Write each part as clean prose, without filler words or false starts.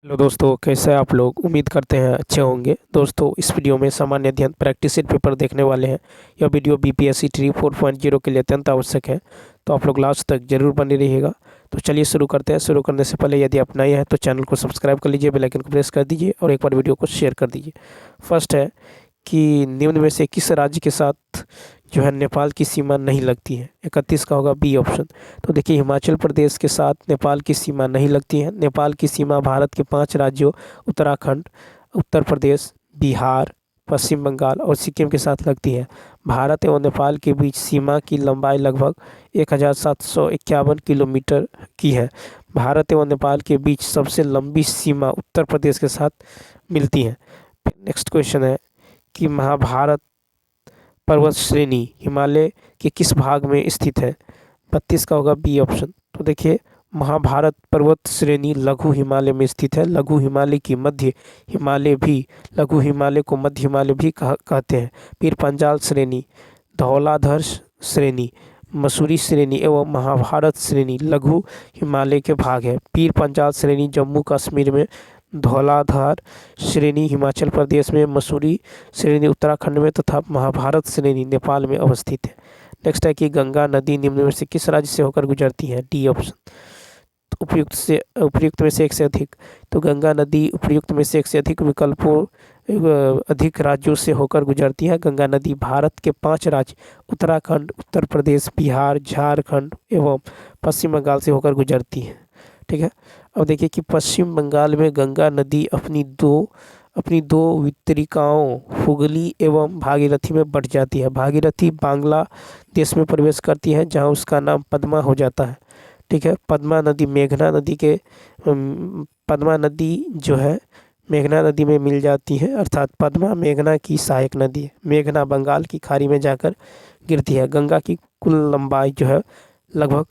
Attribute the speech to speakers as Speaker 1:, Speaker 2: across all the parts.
Speaker 1: Hello दोस्तों, कैसे हैं आप लोग। उम्मीद करते हैं अच्छे होंगे। दोस्तों, इस वीडियो में सामान्य अध्ययन प्रैक्टिस सेट पेपर देखने वाले हैं। यह वीडियो बीपीएससी 3.4 के लिए अत्यंत आवश्यक है, तो आप लोग लास्ट तक जरूर बने रहिएगा। तो चलिए शुरू करते हैं। शुरू करने से पहले यदि आप नए हैं तो चैनल को सब्सक्राइब कर लीजिए, बेल आइकन को प्रेस कर दीजिए और एक बार वीडियो को शेयर कर दीजिए। फर्स्ट है कि निम्न में से किस राज्य के साथ जो है नेपाल की सीमा नहीं लगती है। 31 का होगा बी ऑप्शन। तो देखिए, हिमाचल प्रदेश के साथ नेपाल की सीमा नहीं लगती है। नेपाल की सीमा भारत के 5 राज्यों उत्तराखंड, उत्तर प्रदेश, बिहार, पश्चिम बंगाल और सिक्किम के साथ लगती है। भारत एवं नेपाल के बीच सीमा की लंबाई लगभग 1751 किलोमीटर की है। भारत एवं नेपाल के बीच सबसे लंबी सीमा उत्तर प्रदेश के साथ मिलती है। नेक्स्ट क्वेश्चन है कि महाभारत पर्वत श्रेणी हिमालय के किस भाग में स्थित है। 32 का होगा बी ऑप्शन। तो देखिए, महाभारत पर्वत श्रेणी लघु हिमालय में स्थित है। लघु हिमालय की मध्य हिमालय भी, लघु हिमालय को मध्य हिमालय भी कहते हैं। फिर पंजाल श्रेणी, धौलाधर श्रेणी, मसूरी श्रेणी एवं महाभारत श्रेणी लघु हिमालय के भाग है। पीर पंजाल श्रेणी जम्मू कश्मीर में, धौलाधार श्रेणी हिमाचल प्रदेश में, मसूरी श्रेणी उत्तराखंड में तथा महाभारत श्रेणी नेपाल में अवस्थित है। नेक्स्ट है कि गंगा नदी निम्न में से किस राज्य से होकर गुजरती है। D option. तो उपयुक्त में से एक से अधिक। तो गंगा नदी उपयुक्त में से एक से अधिक विकल्पों अधिक राज्यों से होकर गुजरती है। गंगा नदी भारत के 5 राज्य उत्तराखंड, उत्तर प्रदेश, बिहार, झारखंड एवं पश्चिम बंगाल से होकर गुजरती है। ठीक है। अब देखिए कि पश्चिम बंगाल में गंगा नदी अपनी दो वितरिकाओं हुगली एवं भागीरथी में बट जाती है। भागीरथी बांग्लादेश में प्रवेश करती है, जहां उसका नाम पद्मा हो जाता है। ठीक है। पद्मा नदी जो है मेघना नदी में मिल जाती है, अर्थात पद्मा मेघना की सहायक नदी है। मेघना बंगाल की खाड़ी में जाकर गिरती है। गंगा की कुल लंबाई जो है लगभग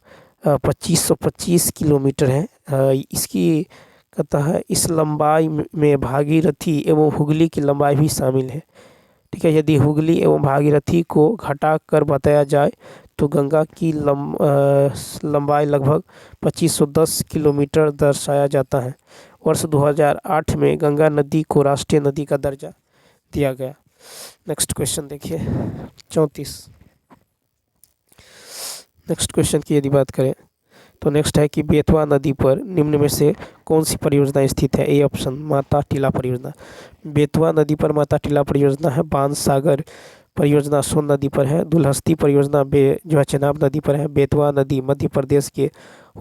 Speaker 1: 2525 किलोमीटर है। इसकी कहता है इस लंबाई में भागीरथी एवं हुगली की लंबाई भी शामिल है। ठीक है। यदि हुगली एवं भागीरथी को घटा कर बताया जाए तो गंगा की लंबाई लगभग 2510 किलोमीटर दर्शाया जाता है। वर्ष 2008 में गंगा नदी को राष्ट्रीय नदी का दर्जा दिया गया। नेक्स्ट क्वेश्चन देखिए 34। नेक्स्ट क्वेश्चन की यदि बात करें तो नेक्स्ट है कि बेतवा नदी पर निम्न में से कौन सी परियोजना स्थित है। ए ऑप्शन, माता टीला परियोजना। बेतवा नदी पर माता टीला परियोजना है। बाणसागर परियोजना सोन नदी पर है। दुलहस्ती परियोजना जो है चेनाब नदी पर है। बेतवा नदी मध्य प्रदेश के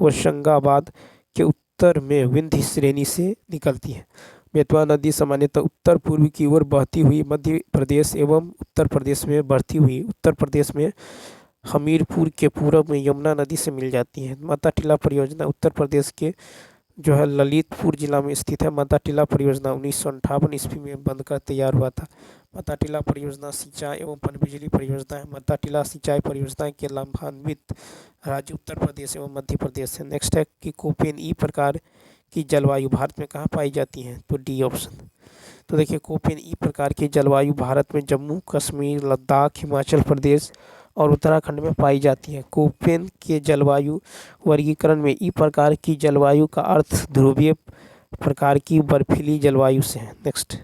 Speaker 1: होशंगाबाद के उत्तर में विंध्य श्रेणी से निकलती है। बेतवा नदी सामान्यतः उत्तर पूर्व की ओर बहती हुई मध्य प्रदेश एवं उत्तर प्रदेश में बढ़ती हुई उत्तर प्रदेश में हमीरपुर के पूरब में यमुना नदी से मिल जाती है। माता टीला परियोजना उत्तर प्रदेश के जो है ललितपुर जिला में स्थित है। माता टीला परियोजना 1958 ईस्वी में बनकर तैयार हुआ था। माता टीला परियोजना सिंचाई एवं पनबिजली परियोजना है। माता टीला सिंचाई परियोजना के लाभान्वित राज्य उत्तर प्रदेश एवं मध्य प्रदेश है। नेक्स्ट है कि कोपेन ई प्रकार की जलवायु भारत में कहाँ पाई जाती है। तो डी ऑप्शन। तो देखिए, कोपेन ई प्रकार की जलवायु भारत में जम्मू कश्मीर, लद्दाख, हिमाचल प्रदेश और उत्तराखंड में पाई जाती है। कोपेन के जलवायु वर्गीकरण में ई प्रकार की जलवायु का अर्थ ध्रुवीय प्रकार की बर्फीली जलवायु से है। नेक्स्ट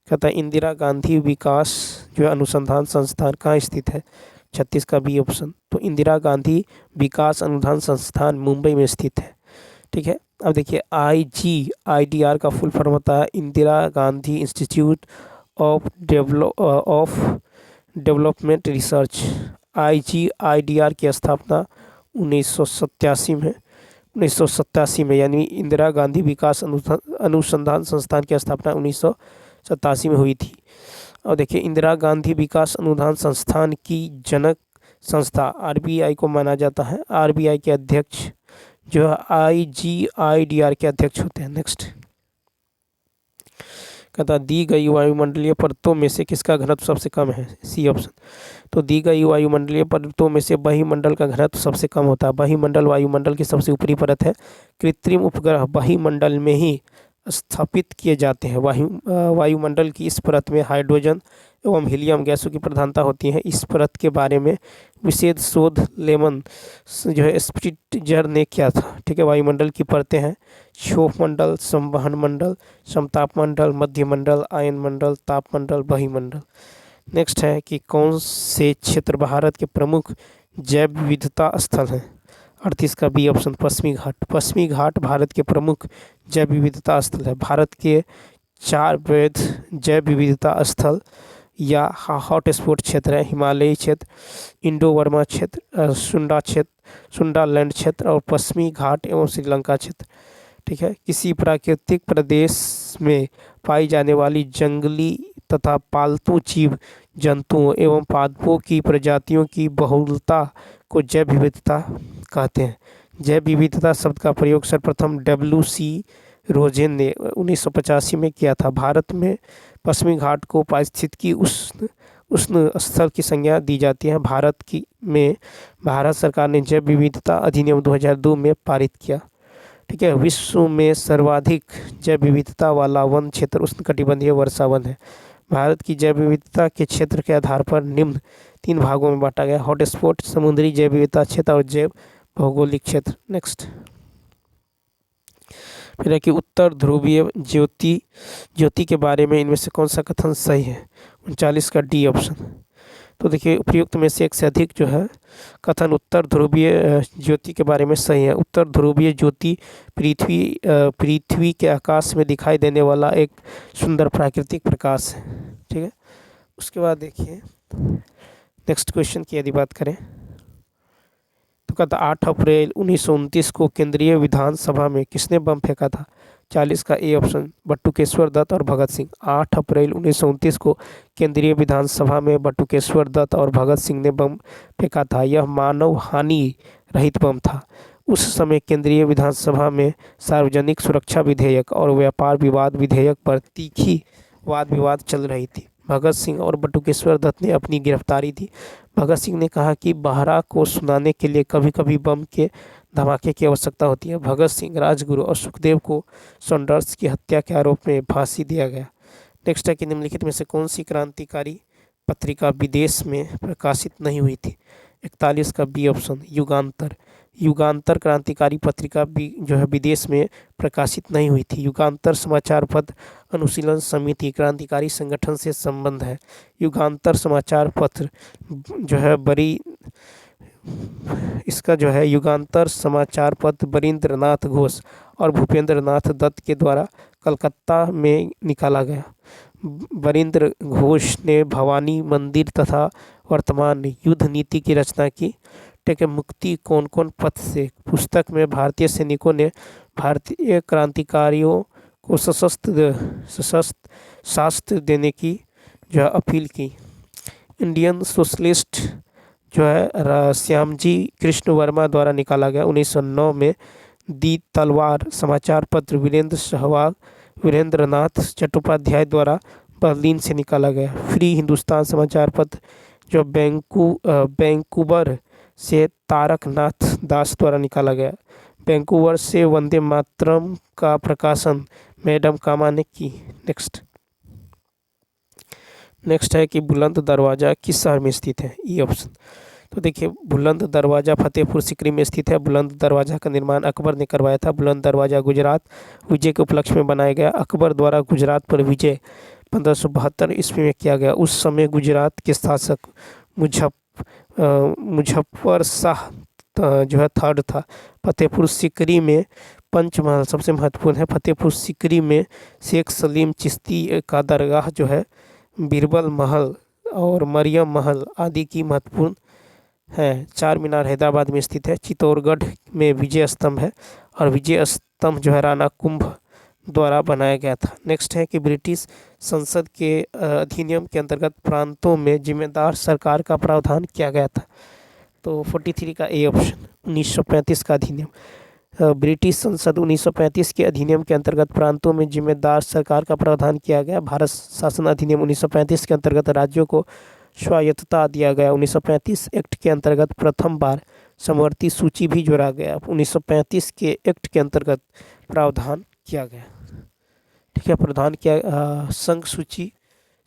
Speaker 1: कहता है इंदिरा गांधी विकास जो अनुसंधान संस्थान कहाँ स्थित है। 36 का बी ऑप्शन। तो इंदिरा गांधी विकास अनुसंधान संस्थान मुंबई में स्थित है। ठीक है। अब देखिए, IGIDR का फुल फॉर्म होता है Indira Gandhi institute of development research. IGIDR की स्थापना 1987 में यानी इंदिरा गांधी विकास अनुसंधान संस्थान की स्थापना 1987 में हुई थी। और देखिए, इंदिरा गांधी विकास अनुसंधान संस्थान की जनक संस्था RBI को माना जाता है। RBI के अध्यक्ष जो है IGIDR के अध्यक्ष होते हैं। नेक्स्ट कहता दी गई वायुमंडलीय परतों में से किसका घनत्व सबसे कम है। C option. तो दी गई वायुमंडलीय परतों में से बहिमंडल का घनत्व सबसे कम होता है। बहिमंडल वायुमंडल की सबसे ऊपरी परत है। कृत्रिम उपग्रह बहिमंडल में ही स्थापित किए जाते हैं। वायुमंडल की इस परत में हाइड्रोजन एवं हीलियम गैसों की प्रधानता होती है। इस परत के बारे में विशेष शोध लेमन जो है स्प्रिट्जर ने किया था। ठीक है, वायुमंडल की परतें हैं क्षोभ मंडल, संवहन मंडल, समताप मंडल, मध्य मंडल, आयन मंडल, ताप मंडल, बहिमंडल। नेक्स्ट है कि कौन से क्षेत्र भारत के प्रमुख जैव विविधता स्थल हैं। 38 का बी ऑप्शन पश्चिमी घाट। पश्चिमी घाट भारत के प्रमुख जैव विविधता स्थल है। भारत के 4 वैध जैव विविधता स्थल या हॉट स्पॉट क्षेत्र है। हिमालयी क्षेत्र, इंडो बर्मा क्षेत्र, सुंडालैंड क्षेत्र और पश्चिमी घाट एवं श्रीलंका क्षेत्र। ठीक है, किसी प्राकृतिक प्रदेश में पाई जाने वाली जंगली तथा पालतू जीव जंतुओं एवं पादपों की प्रजातियों की बहुलता को जैव विविधता कहते हैं। जैव विविधता शब्द का प्रयोग सर्वप्रथम WC रोजेन ने 1985 में किया था। भारत में पश्चिमी घाट को पारिस्थितिकी उष्ण स्थल की संज्ञा दी जाती है। भारत सरकार ने जैव विविधता अधिनियम 2002 में पारित किया। ठीक है, विश्व में सर्वाधिक जैव विविधता वाला वन क्षेत्र उष्णकटिबंधीय वर्षा वन है। भारत की जैव विविधता के क्षेत्र के आधार पर निम्न 3 भागों में बांटा गया: हॉटस्पॉट, समुद्री जैव विविधता क्षेत्र और जैव भौगोलिक क्षेत्र। नेक्स्ट फिर है कि उत्तर ध्रुवीय ज्योति के बारे में इनमें से कौन सा कथन सही है। 39 का डी ऑप्शन। तो देखिए, उपयुक्त में से एक से अधिक जो है कथन उत्तर ध्रुवीय ज्योति के बारे में सही है। उत्तर ध्रुवीय ज्योति पृथ्वी के आकाश में दिखाई देने वाला एक सुंदर प्राकृतिक प्रकाश है। ठीक है, उसके बाद देखिए नेक्स्ट क्वेश्चन की यदि बात करें तो कहता 8 अप्रैल 1929 को केंद्रीय विधानसभा में किसने बम फेंका था। 40 का ए ऑप्शन बटुकेश्वर दत्त और भगत सिंह। 8 अप्रैल 1929 को केंद्रीय विधानसभा में बटुकेश्वर दत्त और भगत सिंह ने बम फेंका था। यह मानव हानि रहित बम था। उस समय केंद्रीय विधानसभा में सार्वजनिक सुरक्षा विधेयक और व्यापार विवाद विधेयक पर तीखी वाद विवाद चल रही थी। भगत सिंह और बटुकेश्वर दत्त ने अपनी गिरफ्तारी दी। भगत सिंह ने कहा कि बारह को सुनाने के लिए कभी कभी बम के धमाके की आवश्यकता होती है। भगत सिंह, राजगुरु और सुखदेव को सॉन्डर्स की हत्या के आरोप में फांसी दिया गया। नेक्स्ट है कि निम्नलिखित में से कौन सी क्रांतिकारी पत्रिका विदेश में प्रकाशित नहीं हुई थी। 41 का बी ऑप्शन युगांतर। युगांतर क्रांतिकारी पत्रिका भी जो है विदेश में प्रकाशित नहीं हुई थी। युगांतर समाचार पत्र अनुशीलन समिति क्रांतिकारी संगठन से संबंध है। युगांतर समाचार पत्र जो है इसका जो है युगांतर समाचार पत्र बरिंद्रनाथ घोष और भूपेंद्र नाथ दत्त के द्वारा कलकत्ता में निकाला गया। बरिंद्र घोष ने भवानी मंदिर तथा वर्तमान युद्ध नीति की रचना की। ठीक है, मुक्ति कौन कौन पथ से पुस्तक में भारतीय सैनिकों ने भारतीय क्रांतिकारियों को सशस्त्र शास्त्र देने की जो है अपील की। इंडियन सोशलिस्ट जो है श्यामजी कृष्ण वर्मा द्वारा निकाला गया। 1909 में दी तलवार समाचार पत्र वीरेंद्र नाथ चट्टोपाध्याय द्वारा बर्लिन से निकाला गया। फ्री हिंदुस्तान समाचार पत्र जो वैंकूवर से तारक नाथ दास द्वारा निकाला गया। वैंकूवर से वंदे मातरम का प्रकाशन मैडम कामा ने की। नेक्स्ट है कि बुलंद दरवाज़ा किस शहर में स्थित है। E option. तो देखिए, बुलंद दरवाज़ा फतेहपुर सीकरी में स्थित है। बुलंद दरवाज़ा का निर्माण अकबर ने करवाया था। बुलंद दरवाज़ा गुजरात विजय के उपलक्ष्य में बनाया गया। अकबर द्वारा गुजरात पर विजय 1572 ईस्वी में किया गया। उस समय गुजरात के शासक मुजफ्फर शाह जो है थर्ड था। फतेहपुर सीकरी में पंचमहल सबसे महत्वपूर्ण है। फतेहपुर सीकरी में शेख सलीम चिश्ती का दरगाह जो है, बीरबल महल और मरियम महल आदि की महत्वपूर्ण है। चार मीनार हैदराबाद में स्थित है। चित्तौड़गढ़ में विजय स्तंभ है और विजय स्तंभ जो है राणा कुंभ द्वारा बनाया गया था। नेक्स्ट है कि ब्रिटिश संसद के अधिनियम के अंतर्गत प्रांतों में जिम्मेदार सरकार का प्रावधान किया गया था। तो 43 का ए ऑप्शन 1935 का अधिनियम। ब्रिटिश संसद 1935 के अधिनियम के अंतर्गत प्रांतों में जिम्मेदार सरकार का प्रावधान किया गया। भारत शासन अधिनियम 1935 के अंतर्गत राज्यों को स्वायत्तता दिया गया। 1935 एक्ट के अंतर्गत प्रथम बार समवर्ती सूची भी जोड़ा गया। 1935 के एक्ट के अंतर्गत प्रावधान किया गया। ठीक है, प्रधान किया संघ सूची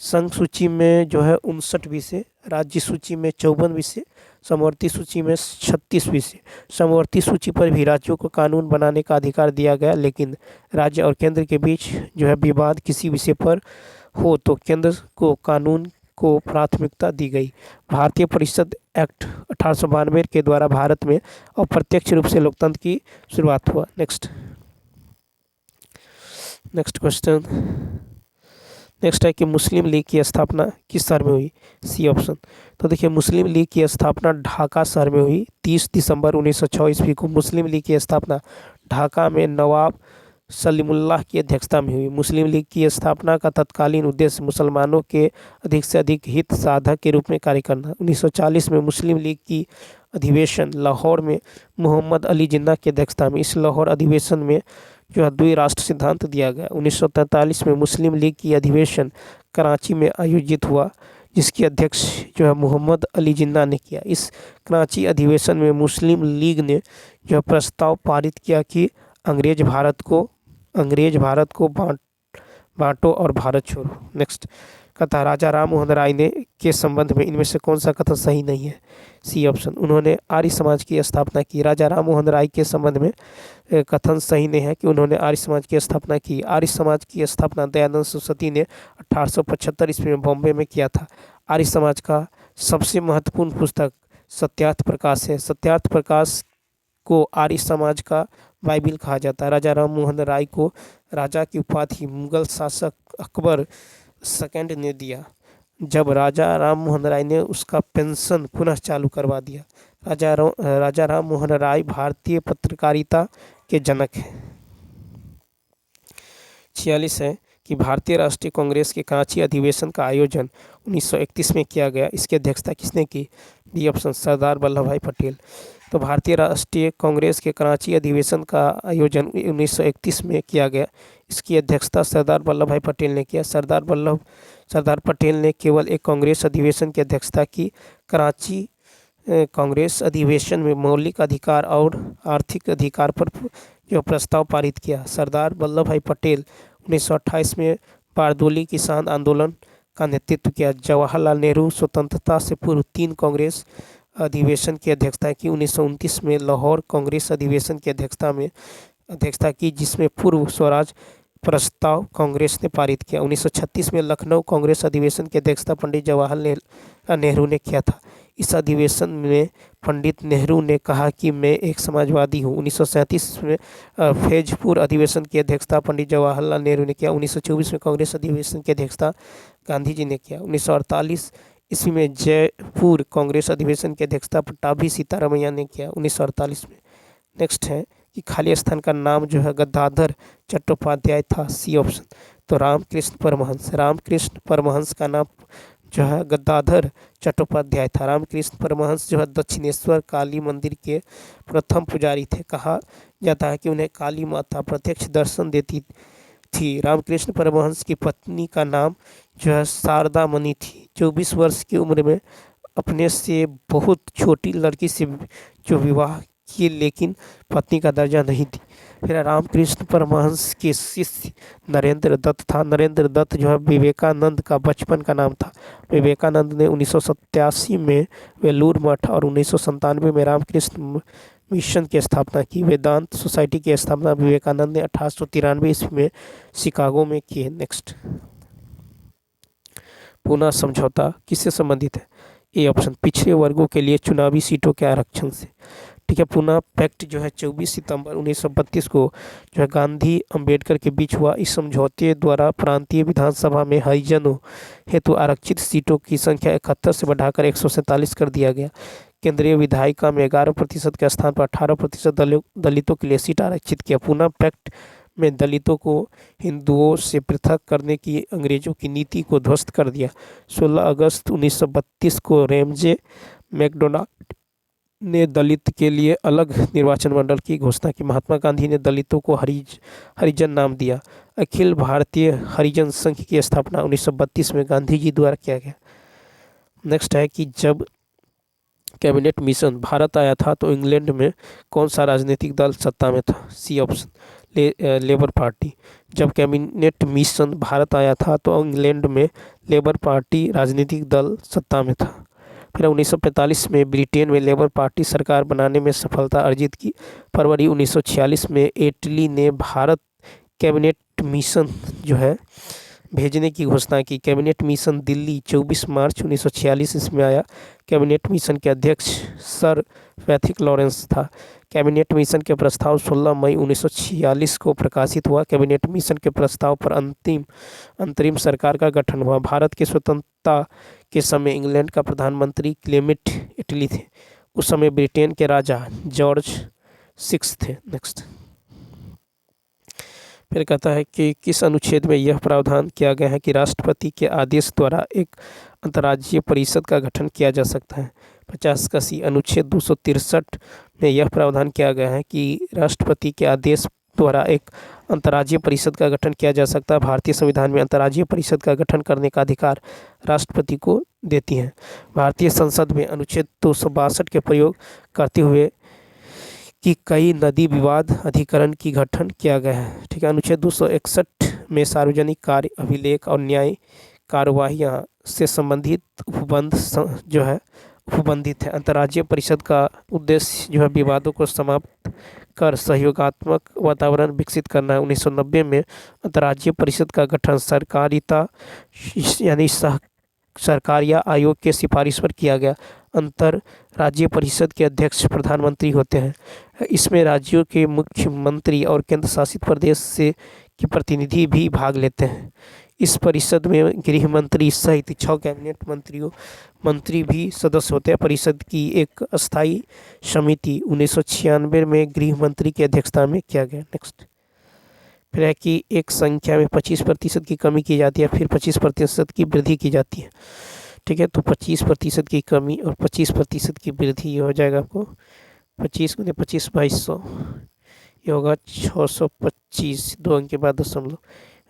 Speaker 1: संघ सूची में जो है 59 विषय, राज्य सूची में 54 विषय, समवर्ती सूची में 36 विषय। समवर्ती सूची पर भी राज्यों को कानून बनाने का अधिकार दिया गया, लेकिन राज्य और केंद्र के बीच जो है विवाद किसी विषय पर हो तो केंद्र को कानून को प्राथमिकता दी गई। भारतीय परिषद एक्ट 1892 के द्वारा भारत में अप्रत्यक्ष रूप से लोकतंत्र की शुरुआत हुआ। Next question. नेक्स्ट है कि मुस्लिम लीग की स्थापना किस शहर में हुई? C option. तो देखिए, मुस्लिम लीग की स्थापना ढाका शहर में हुई। 30 दिसंबर 1906 ईस्वी को मुस्लिम लीग की स्थापना ढाका में नवाब सलीमुल्लाह की अध्यक्षता में हुई। मुस्लिम लीग की स्थापना का तत्कालीन उद्देश्य मुसलमानों के अधिक से अधिक हित साधक के रूप में कार्य करना। 1940 में मुस्लिम लीग की अधिवेशन लाहौर में मोहम्मद अली जिन्ना की अध्यक्षता में। इस लाहौर अधिवेशन में जो है द्विराष्ट्र सिद्धांत दिया गया। 1943 में मुस्लिम लीग की अधिवेशन कराची में आयोजित हुआ, जिसकी अध्यक्ष जो है मोहम्मद अली जिन्ना ने किया। इस कराची अधिवेशन में मुस्लिम लीग ने जो प्रस्ताव पारित किया कि अंग्रेज भारत को बांटो और भारत छोड़ो। नेक्स्ट कथा, राजा राम मोहन राय ने के संबंध में इनमें से कौन सा कथन सही नहीं है? C option. उन्होंने आर्य समाज की स्थापना की। राजा राम मोहन राय के संबंध में कथन सही नहीं है कि उन्होंने आर्य समाज की स्थापना की। आर्य समाज की स्थापना दयानंद सरस्वती ने 1875 ईस्वी में बॉम्बे में किया था। आर्य समाज का सबसे महत्वपूर्ण पुस्तक सत्यार्थ प्रकाश है। सत्यार्थ प्रकाश को आर्य समाज का बाइबिल कहा जाता है। राजा राम मोहन राय को राजा की उपाधि मुगल शासक अकबर सेकंड ने दिया, जब राजा राम मोहन राय ने उसका पेंशन पुनः चालू करवा दिया। राजा राम मोहन राय भारतीय पत्रकारिता के जनक हैं। 46 है कि भारतीय राष्ट्रीय कांग्रेस के कराची अधिवेशन का आयोजन 1931 में किया गया। इसकी अध्यक्षता किसने की? बी ऑप्शन, सरदार वल्लभ भाई पटेल। तो भारतीय राष्ट्रीय कांग्रेस के कराची अधिवेशन का आयोजन 1931 में किया गया। इसकी अध्यक्षता सरदार वल्लभ भाई पटेल ने किया। सरदार पटेल ने केवल एक कांग्रेस अधिवेशन की अध्यक्षता की। कराची कांग्रेस अधिवेशन में मौलिक अधिकार और आर्थिक अधिकार पर जो प्रस्ताव पारित किया। सरदार वल्लभ भाई पटेल 1928 में बारदोली किसान आंदोलन का नेतृत्व किया। जवाहरलाल नेहरू स्वतंत्रता से पूर्व 3 कांग्रेस अधिवेशन की अध्यक्षता की। 1929 में लाहौर कांग्रेस अधिवेशन की अध्यक्षता की, जिसमें पूर्व स्वराज प्रस्ताव कांग्रेस ने पारित किया। 1936 में लखनऊ कांग्रेस अधिवेशन की अध्यक्षता पंडित जवाहरलाल नेहरू ने किया था। इस अधिवेशन में पंडित नेहरू ने कहा कि मैं एक समाजवादी हूँ। 1937 में फैजपुर अधिवेशन की अध्यक्षता पंडित जवाहरलाल नेहरू ने किया। 1924 में कांग्रेस अधिवेशन की अध्यक्षता गांधी जी ने किया। 1948 ईस्वी में जयपुर कांग्रेस अधिवेशन की अध्यक्षता पट्टाभी सीतारामैया ने किया 1948 में। नेक्स्ट है कि खाली स्थान का नाम जो है गद्दाधर चट्टोपाध्याय था। C option. तो रामकृष्ण परमहंस का नाम जो है गद्दाधर चट्टोपाध्याय था। रामकृष्ण परमहंस जो है दक्षिणेश्वर काली मंदिर के प्रथम पुजारी थे। कहा जाता है कि उन्हें काली माता प्रत्यक्ष दर्शन देती थी। रामकृष्ण परमहंस की पत्नी का नाम जो है शारदा मणि थी। 24 वर्ष की उम्र में अपने से बहुत छोटी लड़की से जो विवाह किए, लेकिन पत्नी का दर्जा नहीं थी। फिर रामकृष्ण परमहंस के शिष्य नरेंद्र दत्त था। नरेंद्र दत्त जो है विवेकानंद का बचपन का नाम था। विवेकानंद ने 1987 में वेलूर मठ और 1997 में रामकृष्ण मिशन की स्थापना की। वेदांत सोसाइटी की स्थापना विवेकानंद ने 1893 ईस्वी में शिकागो में की है। नेक्स्ट, पूना समझौता किससे संबंधित है? ए ऑप्शन, पिछड़े वर्गों के लिए चुनावी सीटों के आरक्षण से। ठीक है, पूना पैक्ट जो है 24 सितंबर 1932 को जो है गांधी अंबेडकर के बीच हुआ। इस समझौते द्वारा प्रांतीय विधानसभा में हरिजनों हेतु आरक्षित सीटों की संख्या 71 से बढ़ाकर 147 कर दिया गया। केंद्रीय विधायिका में 11% के स्थान पर 18% दलितों के लिए सीट आरक्षित किया। पूना पैक्ट में दलितों को हिंदुओं से पृथक करने की अंग्रेजों की नीति को ध्वस्त कर दिया। 16 अगस्त 1932 को रैमजे मैकडोनाल्ड ने दलित के लिए अलग निर्वाचन मंडल की घोषणा की। महात्मा गांधी ने दलितों को हरिजन नाम दिया। अखिल भारतीय हरिजन संघ की स्थापना 1932 में गांधी जी द्वारा किया गया। नेक्स्ट है कि जब कैबिनेट मिशन भारत आया था तो इंग्लैंड में कौन सा राजनीतिक दल सत्ता में था? C option, Labour party. जब कैबिनेट मिशन भारत आया था तो इंग्लैंड में लेबर पार्टी राजनीतिक दल सत्ता में था। फिर 1945 में ब्रिटेन में लेबर पार्टी सरकार बनाने में सफलता अर्जित की। फरवरी 1946 में एटली ने भारत कैबिनेट मिशन जो है भेजने की घोषणा की। कैबिनेट मिशन दिल्ली 24 मार्च 1946 इसमें आया। कैबिनेट मिशन के अध्यक्ष सर पैथिक लॉरेंस था। कैबिनेट मिशन के प्रस्ताव 16 मई 1946 को प्रकाशित हुआ। कैबिनेट मिशन के प्रस्ताव पर अंतरिम सरकार का गठन हुआ। भारत की स्वतंत्रता के समय इंग्लैंड का प्रधानमंत्री क्लेमेंट इटली थे। उस समय ब्रिटेन के राजा जॉर्ज 6 थे। नेक्स्ट फिर कहता है कि किस अनुच्छेद में यह प्रावधान किया गया है कि राष्ट्रपति के आदेश द्वारा एक अंतर्राज्यीय परिषद का गठन किया जा सकता है। 50 का सी अनुच्छेद 263 में यह प्रावधान किया गया है कि राष्ट्रपति के आदेश द्वारा एक अंतर्राज्यीय परिषद का गठन किया जा सकता है। भारतीय संविधान में अंतर्राज्यीय परिषद का गठन करने का अधिकार राष्ट्रपति को देती है। भारतीय संसद में अनुच्छेद 262 के प्रयोग करते हुए कि कई नदी विवाद अधिकरण की गठन किया गया है। ठीक है। अनुच्छेद 261 में सार्वजनिक कार्य अभिलेख और न्याय कार्यवाहियाँ से संबंधित उपबंध जो है उपबंधित है। अंतर्राज्यीय परिषद का उद्देश्य जो है विवादों को समाप्त कर सहयोगात्मक वातावरण विकसित करना है। 1990 में अंतर्राज्यीय परिषद का गठन सरकारिता यानी सरकारिया आयोग के सिफारिश पर किया गया। अंतर्राज्यीय परिषद के अध्यक्ष प्रधानमंत्री होते हैं। इसमें राज्यों के मुख्यमंत्री और केंद्र शासित प्रदेश से के प्रतिनिधि भी भाग लेते हैं। इस परिषद में गृह मंत्री सहित 6 कैबिनेट मंत्री भी सदस्य होते हैं। परिषद की एक अस्थायी समिति 1996 में गृह मंत्री की अध्यक्षता में किया गया। नेक्स्ट फिर है कि एक संख्या में 25% की कमी की जाती है, फिर 25% की वृद्धि की जाती है। ठीक है। तो 25% की कमी और 25% की वृद्धि ये हो जाएगा आपको 25 × 25 2200, ये होगा 625, 2 अंक के बाद दशमलव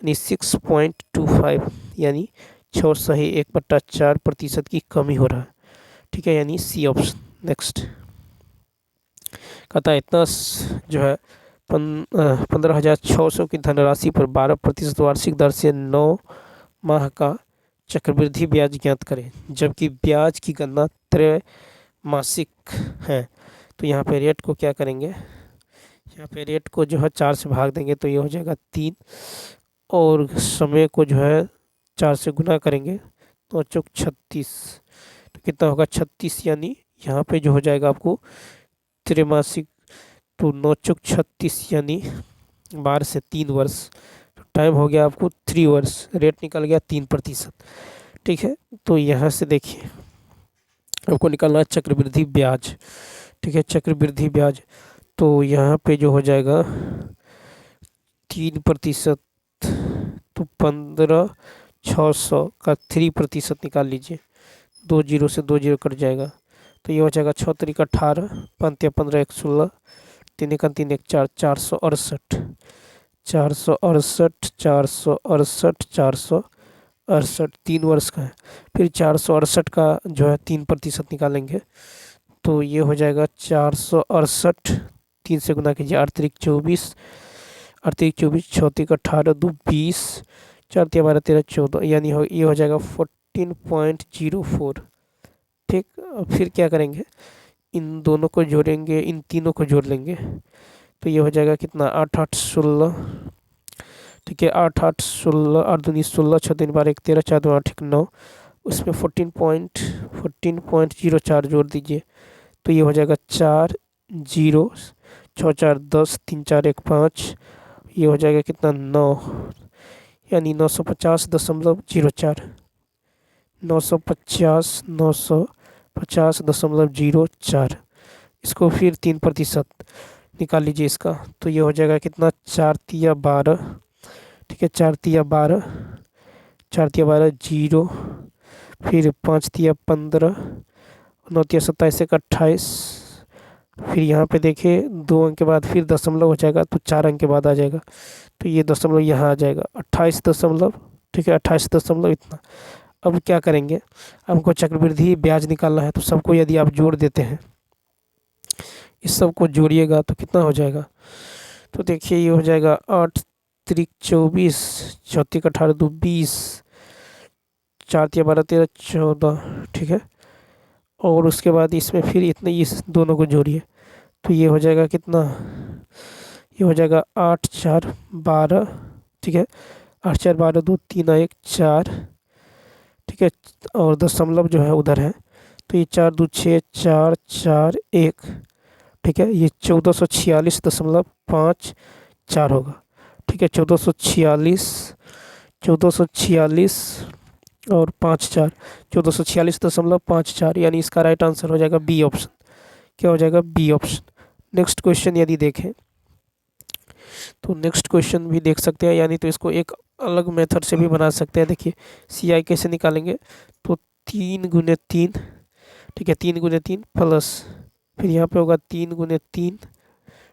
Speaker 1: यानी 6.25 यानी 601/4% की कमी हो रहा है। ठीक है, यानी सी ऑप्शन। नेक्स्ट कहता है इतना जो है 15,600 की धनराशि पर 12% वार्षिक दर से 9 माह का चक्रवृद्धि ब्याज ज्ञात करें। जबकि ब्याज की गणना त्रैमासिक है तो यहाँ पे रेट को क्या करेंगे, यहाँ पे रेट को जो है 4 से भाग देंगे तो ये हो जाएगा 3 और समय को जो है 4 से गुना करेंगे तो 36, तो कितना होगा 36, यानी यहाँ पे जो हो जाएगा आपको त्रैमासिक तो 9 × 36 यानी 12 से 3 वर्ष, तो टाइम हो गया आपको 3 वर्ष, रेट निकल गया 3%। ठीक है, तो यहाँ से देखिए आपको निकालना है चक्रवृद्धि ब्याज। ठीक है, चक्रवृद्धि ब्याज तो यहाँ पे जो हो जाएगा 3%, तो 15,600 का 3% निकाल लीजिए, 2 0 से 2 0 कट जाएगा तो ये हो जाएगा 6 × 3 = 18, 5 × 15 = 16, 3 × 3 = 4, 468, 3 वर्ष का है। फिर 468 का जो है 3% निकालेंगे तो ये हो जाएगा 468, 3 से गुना कीजिए, 8 × 3 = 24, 8 × 3 = 24, 6 × 3 = 18, 2 20, 4 × 3 = 12, 13 = 14, यानी ये हो जाएगा 14.04। ठीक, फिर क्या करेंगे, इन दोनों को जोड़ेंगे, इन तीनों को जोड़ लेंगे तो ये हो जाएगा कितना 8 8 16। ठीक है, 8 8 16, 8 दूनी 16, 6 3 12 1 13, 4 2 8 1 9, उसमें 14.04 जोड़ दीजिए तो ये हो जाएगा 4 0, 6 4 10, 3 4 1 5, ये हो जाएगा कितना 9, यानी 950.04, 950.04। इसको फिर 3% निकाल लीजिए इसका तो ये हो जाएगा कितना 4 × 12। ठीक है, 4 × 12, 4 × 12 0, फिर 5 × 15, 9 × 27 = 28, फिर यहाँ पे देखिए 2 अंक के बाद फिर दशमलव हो जाएगा तो 4 अंक के बाद आ जाएगा तो ये दशमलव यहाँ आ जाएगा 28 दशमलव। ठीक है, 28 दशमलव इतना। अब क्या करेंगे, हमको चक्रवृद्धि ब्याज निकालना है तो सबको यदि आप जोड़ देते हैं, इस सब को जोड़िएगा तो कितना हो जाएगा, तो देखिए ये हो जाएगा 8 त्रिक 24, 34 18 2 20, 4 तिया 12 13 14, ठीक है। और उसके बाद इसमें फिर इतने इस दोनों को जोड़िए, तो ये हो जाएगा कितना, ये हो जाएगा 8 4 12, ठीक है। 8 4 12 2 3 1 4, ठीक है। और दशमलव जो है उधर है, तो ये 4 2 6 4 4 1, ठीक है। ये 1446.54 होगा, ठीक है। 1446 और 54, 1446.54, यानी इसका राइट आंसर हो जाएगा बी ऑप्शन। क्या हो जाएगा, बी ऑप्शन। नेक्स्ट क्वेश्चन यदि देखें तो नेक्स्ट क्वेश्चन भी देख सकते हैं, यानी तो इसको एक अलग मेथड से भी बना सकते हैं। देखिए सी आई कैसे निकालेंगे, तो 3 × 3, ठीक है, 3 × 3 प्लस, फिर यहाँ पे होगा 3 × 3,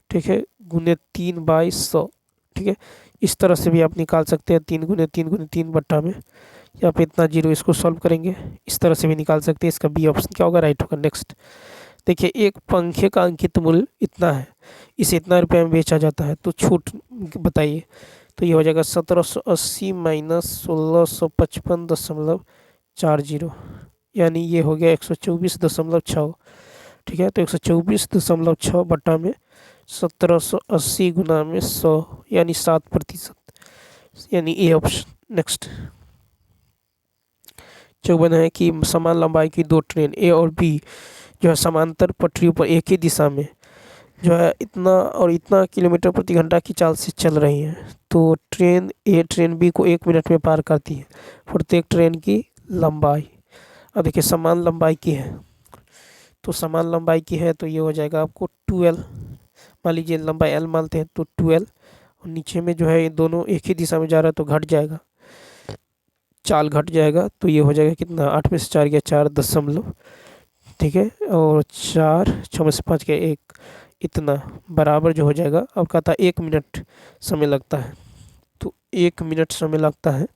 Speaker 1: ठीक है, ×3/100, ठीक है। इस तरह से भी आप निकाल सकते हैं, 3 × 3 × 3 बट्टा में, यहाँ पे इतना जीरो, इसको सॉल्व करेंगे इस तरह से भी निकाल सकते हैं। इसका बी ऑप्शन क्या होगा, राइट होगा। नेक्स्ट देखिए, एक पंखे का अंकित मूल्य इतना है, इसे इतना रुपये में बेचा जाता है, तो छूट बताइए। तो ये हो जाएगा 1780 माइनस 1655.40, यानी ये हो गया 124.6, ठीक है। तो 124.6 बट्टा में 1780 गुना में 100, यानी 7%, यानी ए ऑप्शन। नेक्स्ट 54 है कि समान लंबाई की दो ट्रेन ए और बी जो है समांतर पटरियों पर एक ही दिशा में जो है इतना और इतना किलोमीटर प्रति घंटा की चाल से चल रही हैं, तो ट्रेन ए ट्रेन बी को 1 मिनट में पार करती है। प्रत्येक ट्रेन की लंबाई, अब देखिए समान लंबाई की है, तो समान लंबाई की है तो ये हो जाएगा आपको 12, मान लीजिए लंबाई एल मानते हैं, तो 12, और नीचे में जो है ये दोनों एक ही दिशा में जा रहा है, तो घट जाएगा, चाल घट जाएगा, तो ये हो जाएगा कितना, 8 में से 4 गया 4 दशमलव, ठीक है। और 4 6 में से 5 गया 1, इतना बराबर जो हो जाएगा। अब कहता है 1 मिनट समय लगता है, तो 1 मिनट समय लगता है,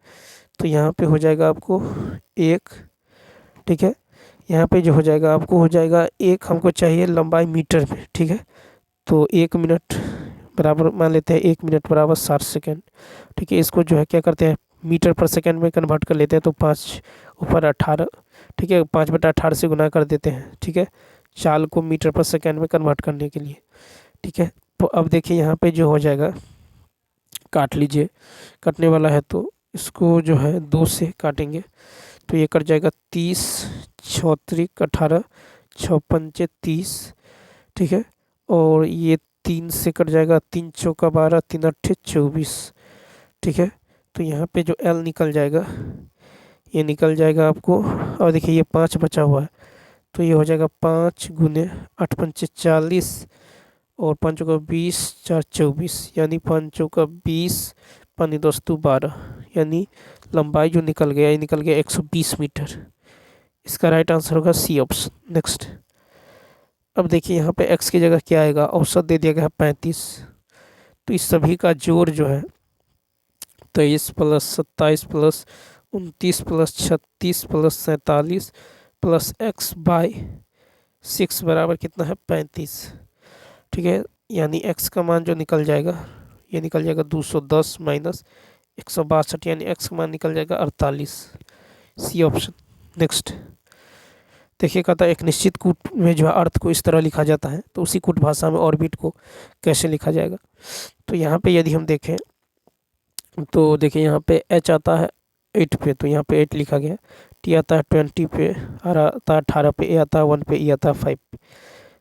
Speaker 1: तो यहाँ पे हो जाएगा आपको 1, ठीक है। यहाँ पे जो हो जाएगा आपको हो जाएगा 1, हमको चाहिए लंबाई मीटर में, ठीक है। तो 1 मिनट बराबर मान लेते हैं, 1 मिनट बराबर 60 सेकेंड, ठीक है। इसको जो है क्या करते हैं, मीटर पर सेकेंड में कन्वर्ट कर लेते हैं, तो 5 ऊपर 18, ठीक है, 5/18 से गुना कर देते हैं, ठीक है, चाल को मीटर पर सेकेंड में कन्वर्ट करने के लिए, ठीक है। तो अब देखिए यहाँ पे जो हो जाएगा, काट लीजिए, कटने वाला है तो इसको जो है 2 से काटेंगे, तो ये कट जाएगा 30, 6 त्रिक 18, 6 पंचे 30, ठीक है। और ये 3 से कट जाएगा, 3 चौका 12, 3 अट्ठे 24, ठीक है। तो यहाँ पे जो एल निकल जाएगा, ये निकल जाएगा आपको, और देखिए ये 5 बचा हुआ है, तो ये हो जाएगा 5 × 8 पंचे 40, और 5 चौका 20, 4 24, यानी 5 चौका 20, 5 10 2 12, यानी लंबाई जो निकल गया, ये निकल गया 120 मीटर। इसका राइट आंसर होगा सी ऑप्शन। नेक्स्ट अब देखिए यहाँ पे x की जगह क्या आएगा, औसत दे दिया गया है 35, तो इस सभी का जोड़ जो है 23 + 27 + 29 + 36 + 47 + x/6 बराबर कितना है, 35, ठीक है। यानी x का मान जो निकल जाएगा, ये निकल जाएगा 210 माइनस 162, यानी x का मान निकल जाएगा 48, सी ऑप्शन। नेक्स्ट देखिए कहता है एक निश्चित कूट में जो है अर्थ को इस तरह लिखा जाता है, तो उसी कूट भाषा में ऑर्बिट को कैसे लिखा जाएगा। तो यहाँ पे यदि हम देखें तो देखिए यहाँ पे h आता है 8 पे, तो यहाँ पे 8 लिखा गया, t आता है 20 पे, r आता है 18 पे, a आता है 1 पे, e आता है 5 पे।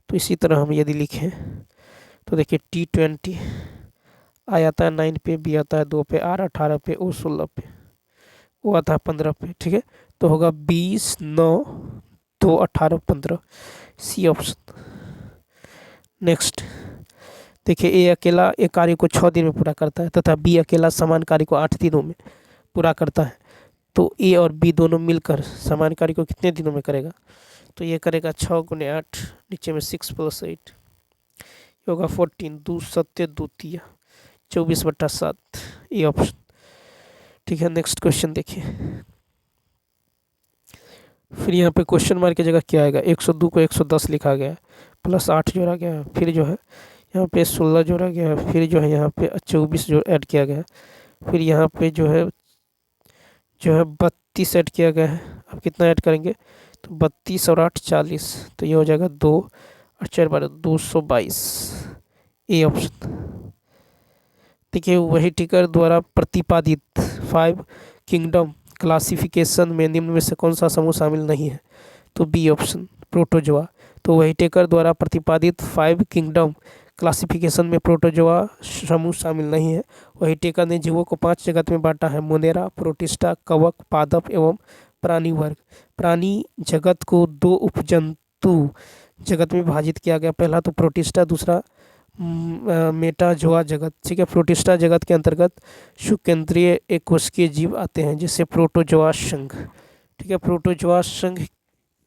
Speaker 1: तो इसी तरह हम यदि लिखें तो देखिए t20, i आता है 9 पे, b आता है 2 पे, r 18 पे, o 16 पे, o आता है 15 पे, ठीक है। तो होगा 20 9 2 18 15, सी ऑप्शन। नेक्स्ट देखिए ए अकेला एक कार्य को 6 दिन में पूरा करता है तथा बी अकेला समान कार्य को 8 दिनों में पूरा करता है, तो ए और बी दोनों मिलकर समान कार्य को कितने दिनों में करेगा। तो ये करेगा 6 × 8, नीचे में 6 + 8, ये होगा 14, 2 7 2 3 24/7, ये ऑप्शन, ठीक है। नेक्स्ट क्वेश्चन देखिए, फिर यहाँ पे क्वेश्चन मार्क की जगह क्या आएगा, 102 को 110 लिखा गया है, +8 जोड़ा गया है, फिर जो है यहाँ पे 16 जोड़ा गया है, फिर जो है यहाँ पे 24 जो ऐड किया गया है, फिर यहाँ पे जो है 32 ऐड किया गया है। अब कितना ऐड करेंगे, तो 32 और 8 40, तो ये हो जाएगा 2 और 4 12 222, ए ऑप्शन। देखिए वही टिकर द्वारा प्रतिपादित 5 किंगडम क्लासिफिकेशन में निम्न में से कौन सा समूह शामिल नहीं है, तो बी ऑप्शन प्रोटोजोआ। तो वही टेकर द्वारा प्रतिपादित 5 किंगडम क्लासिफिकेशन में प्रोटोजोआ समूह शामिल नहीं है। वही टेकर ने जीवों को 5 जगत में बांटा है, मोनेरा, प्रोटिस्टा, कवक, पादप एवं प्राणी वर्ग। प्राणी जगत को 2 उपजंतु जगत में विभाजित किया गया, पहला तो प्रोटिस्टा, दूसरा मेटाजोआ जगत। ठीक है, प्रोटिस्टा जगत के अंतर्गत शुक्रेंद्रीय एकोष्कीय जीव आते हैं, जैसे प्रोटोजोआ संघ। ठीक है, प्रोटोजोआ संघ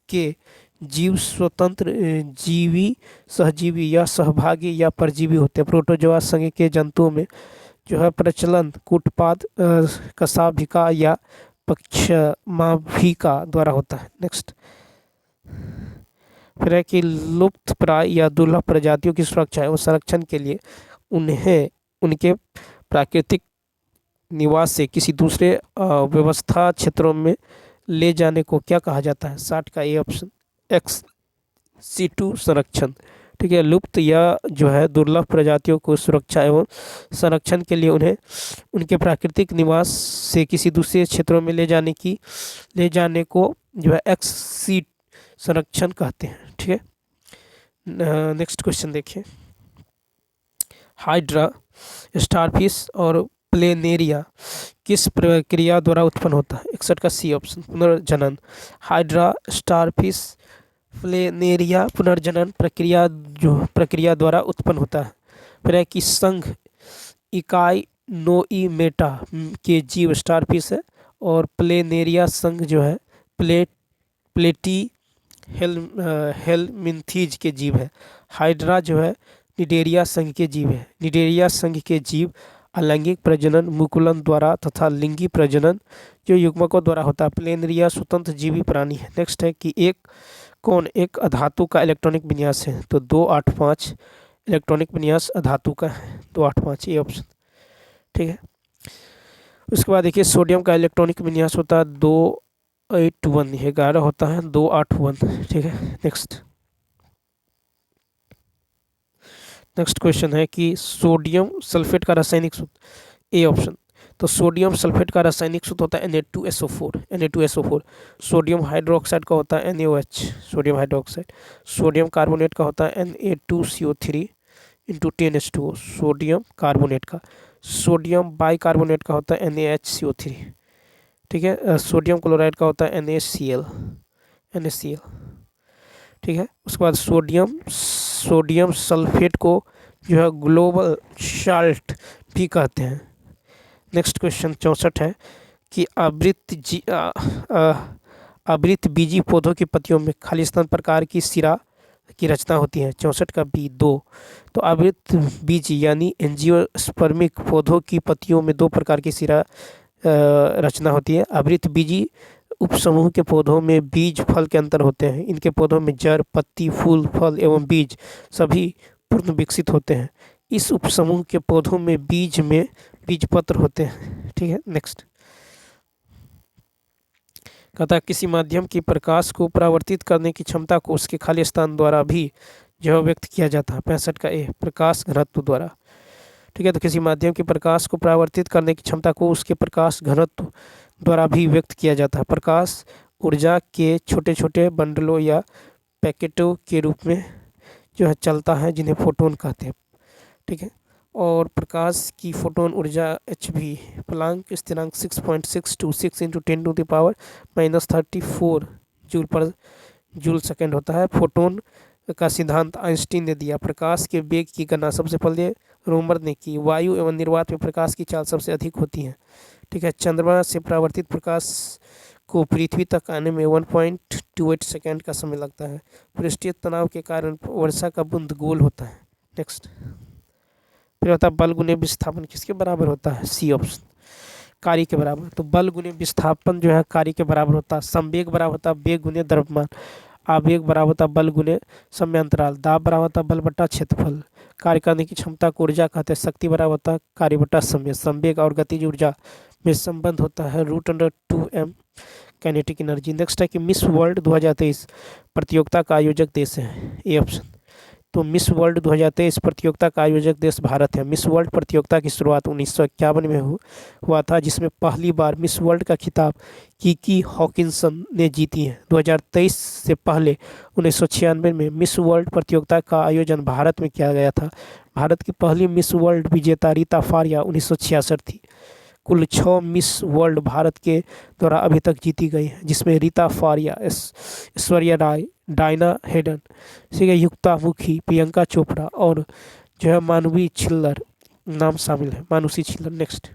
Speaker 1: के जीव स्वतंत्र जीवी, सहजीवी या सहभागी या परजीवी होते हैं। प्रोटोजोआ संघ के जंतुओं में जो है प्रचलन कूटपाद, कशाभिका या पक्षमाभिका द्वारा होता है। नेक्स्ट फिर है कि लुप्त प्राय या दुर्लभ प्रजातियों की सुरक्षा एवं संरक्षण के लिए उन्हें उनके प्राकृतिक निवास से किसी दूसरे व्यवस्था क्षेत्रों में ले जाने को क्या कहा जाता है, 60 का ए ऑप्शन, एक्स सीटू संरक्षण। ठीक है, लुप्त या जो है दुर्लभ प्रजातियों को सुरक्षा एवं संरक्षण के लिए उन्हें उनके प्राकृतिक निवास से किसी दूसरे क्षेत्रों में ले जाने को जो है एक्स सी संरक्षण कहते हैं। ठीक है, नेक्स्ट क्वेश्चन देखिए। हाइड्रा, स्टारफिश और प्लेनेरिया किस प्रक्रिया द्वारा उत्पन्न होता है, 61 का सी ऑप्शन, पुनर्जनन। हाइड्रा, स्टारफिश, प्लेनेरिया पुनर्जनन प्रक्रिया द्वारा उत्पन्न होता है। फिर है कि संघ इकाई नोईमेटा के जीव स्टारफिश है, और प्लेनेरिया संघ जो है प्लेटी हेलमिन्थीज के जीव है। हाइड्रा जो है निडेरिया संघ के जीव है। निडेरिया संघ के जीव अलैंगिक प्रजनन, मुकुलन द्वारा तथा लिंगी प्रजनन जो युग्मकों द्वारा होता है। प्लेनेरिया स्वतंत्र जीवी प्राणी है। नेक्स्ट है कि एक अधातु का इलेक्ट्रॉनिक विन्यास है, तो 285 इलेक्ट्रॉनिक विन्यास अधातु का है, 285 ये ऑप्शन। ठीक है, उसके बाद देखिए सोडियम का इलेक्ट्रॉनिक विन्यास होता है 281, 11 होता है 281। ठीक है, नेक्स्ट क्वेश्चन है कि सोडियम सल्फेट का रासायनिक सूत्र, ए ऑप्शन। तो सोडियम सल्फेट का रासायनिक सूत्र होता है Na2SO4। सोडियम हाइड्रोक्साइड का होता है NaOH, sodium hydroxide. Sodium carbonate का होता है Na2CO3 × 10H2O, सोडियम कार्बोनेट का। सोडियम बाइकार्बोनेट का होता है NaHCO3। ठीक है, सोडियम क्लोराइड का होता है NaCl। ठीक है, उसके बाद सोडियम सल्फेट को जो है ग्लोबल साल्ट भी कहते हैं। नेक्स्ट क्वेश्चन 64 है कि आवृत बीजी पौधों की पत्तियों में खालिस्तान प्रकार की सिरा की रचना होती है, 64 का बी 2। तो आवृत बीजी यानी एंजियोस्पर्मिक पौधों की पत्तियों में 2 प्रकार की सिरा रचना होती है। आवृत बीजी उपसमूह के पौधों में बीज फल के अंतर होते हैं। इनके पौधों में जड़, पत्ती, फूल, फल एवं बीज सभी पूर्ण विकसित होते हैं। इस उपसमूह के पौधों में बीजपत्र होते हैं। ठीक है, नेक्स्ट कहता है किसी माध्यम की प्रकाश को परावर्तित करने की क्षमता को उसके खाली स्थान द्वारा भी जो व्यक्त किया जाता है, 65 का ए, प्रकाश घनत्व द्वारा। ठीक है, तो किसी माध्यम की प्रकाश को परावर्तित करने की क्षमता को उसके प्रकाश घनत्व द्वारा भी व्यक्त किया जाता है। प्रकाश ऊर्जा के छोटे छोटे बंडलों या पैकेटों के रूप में जो है चलता है, जिन्हें फोटोन कहते हैं। ठीक है, और प्रकाश की फोटोन ऊर्जा hv प्लांक स्थिरांक 6.626 × 10⁻³ जूल सेकेंड होता है। फोटोन का सिद्धांत आइंस्टीन ने दिया। प्रकाश के वेग की गणना सबसे पहले रोमर ने की। वायु एवं निर्वात में प्रकाश की चाल सबसे अधिक होती है। ठीक है, चंद्रमा से परावर्तित प्रकाश को पृथ्वी तक आने में 1.28 सेकेंड का समय लगता है। पृष्ठीय तनाव के कारण वर्षा का बूंद गोल होता है। नेक्स्ट फिर होता है बल गुने विस्थापन किसके बराबर होता है, सी ऑप्शन, कार्य के बराबर। तो बल गुने विस्थापन जो है कार्य के बराबर होता है। संवेग बराबर होता है वेग गुने द्रव्यमान। आवेग बराबर होता बल गुने समय अंतराल, दाब बराबर होता बल बटा क्षेत्रफल, कार्य करने की क्षमता को ऊर्जा कहते हैं, शक्ति बराबर होता है कार्य बटा समय, संवेग और गतिज ऊर्जा में संबंध होता है √2m काइनेटिक एनर्जी। नेक्स्ट है कि मिस वर्ल्ड 2023 प्रतियोगिता का आयोजक देश है, ए ऑप्शन। तो मिस वर्ल्ड 2023 प्रतियोगिता का आयोजक देश भारत है। मिस वर्ल्ड प्रतियोगिता की शुरुआत 1951 में हुआ था, जिसमें पहली बार मिस वर्ल्ड का खिताब किकी हॉकिंसन ने जीती है। 2023 से पहले 1996 में मिस वर्ल्ड प्रतियोगिता का आयोजन भारत में किया गया था। भारत की पहली मिस वर्ल्ड विजेता रीता फारिया 1966 थी। कुल 6 मिस वर्ल्ड भारत के द्वारा अभी तक जीती गई है, जिसमें रीता फारिया, ऐश्वर्या राय, डायना हेडन, ठीक है, युक्ता मुखी, प्रियंका चोपड़ा और जो है मानवी छिल्लर नाम शामिल है, मानुषी छिल्लर। नेक्स्ट,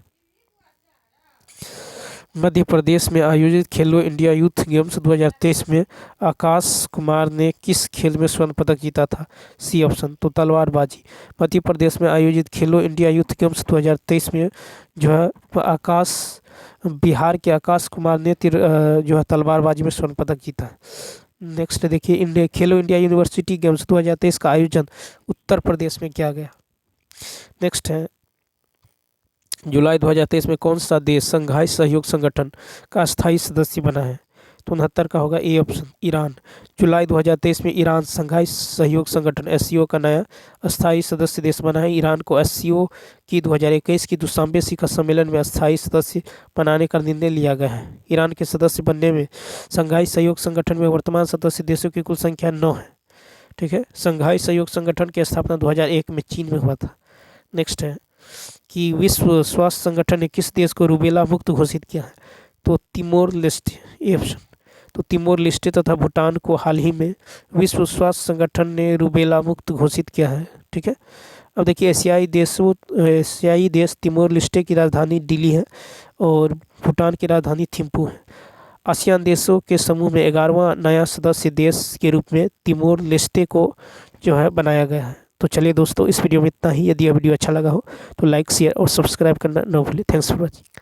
Speaker 1: मध्य प्रदेश में आयोजित खेलो इंडिया यूथ गेम्स 2023 में आकाश कुमार ने किस खेल में स्वर्ण पदक जीता था, सी ऑप्शन। तो तलवारबाजी। मध्य प्रदेश में आयोजित खेलो इंडिया यूथ गेम्स 2023 में जो है बिहार के आकाश कुमार ने जो है तलवारबाजी में स्वर्ण पदक जीता है। नेक्स्ट देखिए, खेलो इंडिया यूनिवर्सिटी गेम्स 2023 का आयोजन उत्तर प्रदेश में किया गया। नेक्स्ट है, जुलाई 2023 में कौन सा देश संघाई सहयोग संगठन का स्थायी सदस्य बना है, तो 69 का होगा, ए ऑप्शन, ईरान। जुलाई 2023 में ईरान संघाई सहयोग संगठन एससीओ का नया स्थायी सदस्य देश बना है। ईरान को एससीओ की 2021 की 92वें शिखर सम्मेलन में स्थायी सदस्य बनाने का निर्णय लिया गया है। ईरान के सदस्य बनने में संघाई सहयोग संगठन में वर्तमान सदस्य देशों की कुल संख्या 9 है, ठीक है। संघाई सहयोग संगठन की स्थापना 2001 में चीन में हुआ था। नेक्स्ट है कि विश्व स्वास्थ्य संगठन ने किस देश को रूबेला मुक्त घोषित किया है, तो तिमोर लेस्टे, ए ऑप्शन। तो तिमोर लेस्टे तथा भूटान को हाल ही में विश्व स्वास्थ्य संगठन ने रूबेला मुक्त घोषित किया है, ठीक है। अब देखिए, एशियाई देश तिमोर लेस्टे की राजधानी दिल्ली है और भूटान की राजधानी थिम्पू है। आसियान देशों के समूह में 11वां नया सदस्य देश के रूप में तिमोर लेस्टे को जो है बनाया गया है। तो चलिए दोस्तों, इस वीडियो में इतना ही। यदि यह वीडियो अच्छा लगा हो तो लाइक, शेयर और सब्सक्राइब करना न भूलें। Thanks for watching.